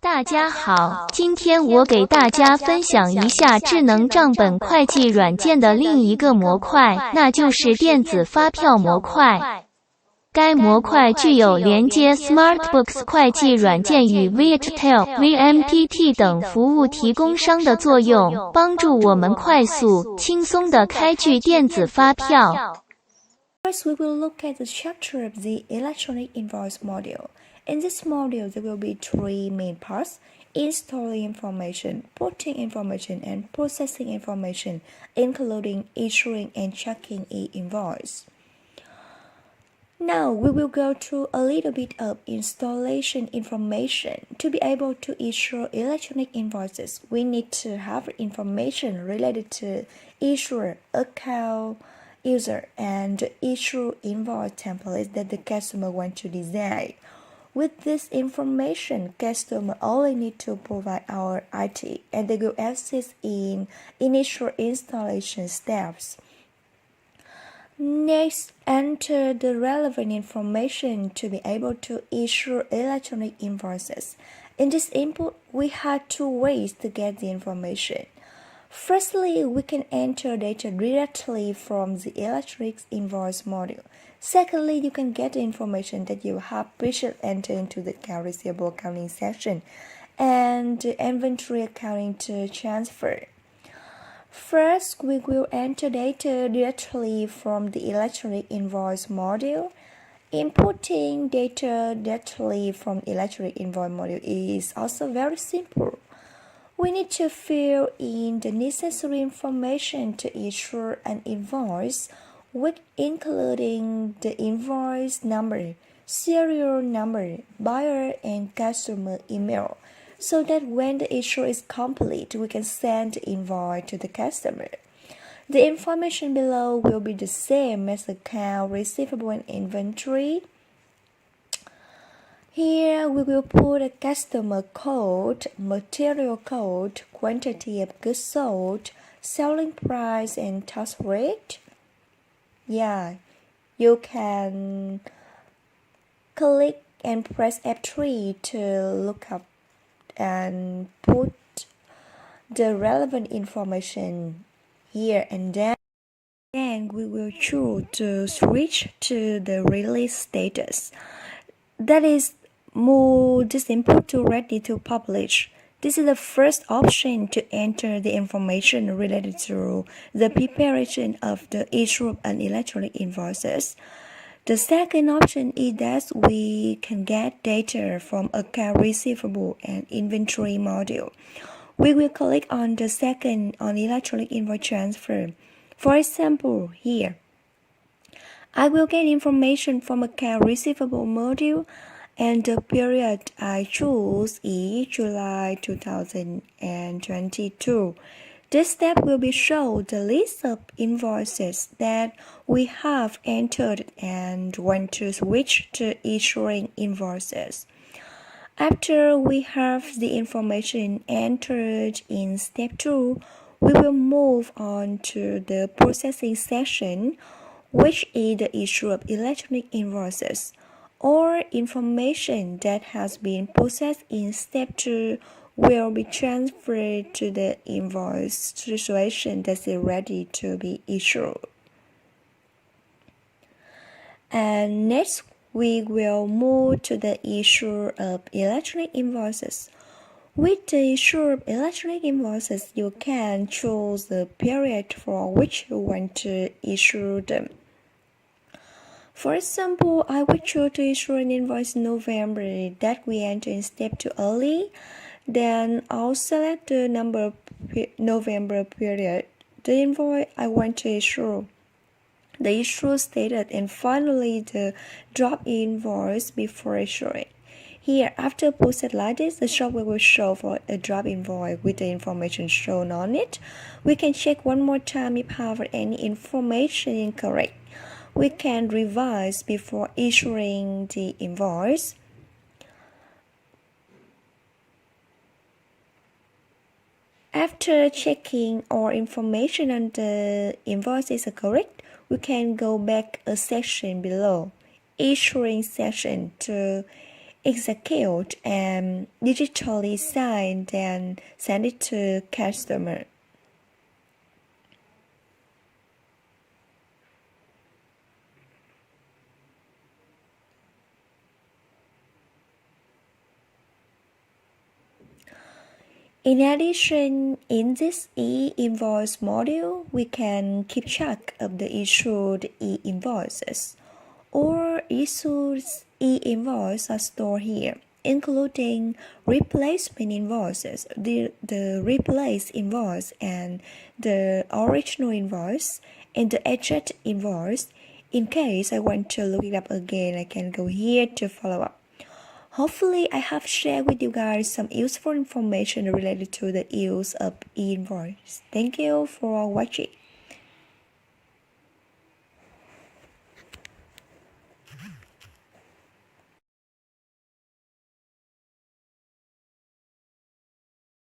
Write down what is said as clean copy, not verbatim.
大家好，今天我给大家分享一下智能账本会计软件的另一个模块，那就是电子发票模块。该模块具有连接 SmartBooks 会计软件与 Viettel、VMPT 等服务提供商的作用，帮助我们快速、轻松地开具电子发票。First, we will look at the structure of the electronic invoice module. In this module, there will be three main parts: installing information, putting information, and processing information, including issuing and checking E Invoiced. Now, we will go through a little bit of installation information. To be able to issue electronic invoices, we need to have information related to issuer, account, user, and issue invoice templates that the customer wants to design. With this information, customer only need to provide our IT, and they will assist in initial installation steps. Next, enter the relevant information to be able to issue electronic invoices. In this input, we have two ways to get the information. Firstly, we can enter data directly from the electronic invoice module. Secondly, you can get the information that you have previously entered into the account receivable accounting section and the inventory accounting to transfer. First, we will enter data directly from the electronic invoice module. Inputting data directly from electronic invoice module is also very simple. We need to fill in the necessary information to issue an invoice, with including the invoice number, serial number, buyer and customer email, so that when the issue is complete, we can send the invoice to the customer. The information below will be the same as account receivable and inventory. Here we will put a customer code, material code, quantity of goods sold, selling price, and tax rate. You can click and press F3 to look up and put the relevant information here, and then we will choose to switch to the release status. That is, move this input to ready to publish. This is the first option to enter the information related to the preparation of the issue of an electronic invoices. The second option is that we can get data from account receivable and inventory module. We will click on the second on electronic invoice transfer. For example, here, I will get information from account receivable module, and the period I choose is July 2022. This step will be show the list of invoices that we have entered and want to switch to issuing invoices. After we have the information entered in step 2, we will move on to the processing section, which is the issue of electronic invoices. Or information that has been processed in step 2 will be transferred to the invoice situation that is ready to be issued. And next, we will move to the issue of electronic invoices. With the issue of electronic invoices, you can choose the period for which you want to issue them. For example, I will choose to issue an invoice in November that we enter in step 2 early. Then I'll select the number November period, the invoice I want to issue, the issue status, and finally the drop invoice before issuing. Here, after process like this, the software will show for a drop invoice with the information shown on it. We can check one more time if however any information incorrect. We can revise before issuing the invoice. After checking all information on the invoice is correct, we can go back a section below, issuing section, to execute and digitally sign and send it to customer. In addition, in this E-invoice module, we can keep track of the issued E-invoices. All issued E-invoices are stored here, including replacement invoices, the replaced invoice and the original invoice, and the edged invoice. In case I want to look it up again, I can go here to follow up. Hopefully, I have shared with you guys some useful information related to the use of E-invoice. Thank you for watching.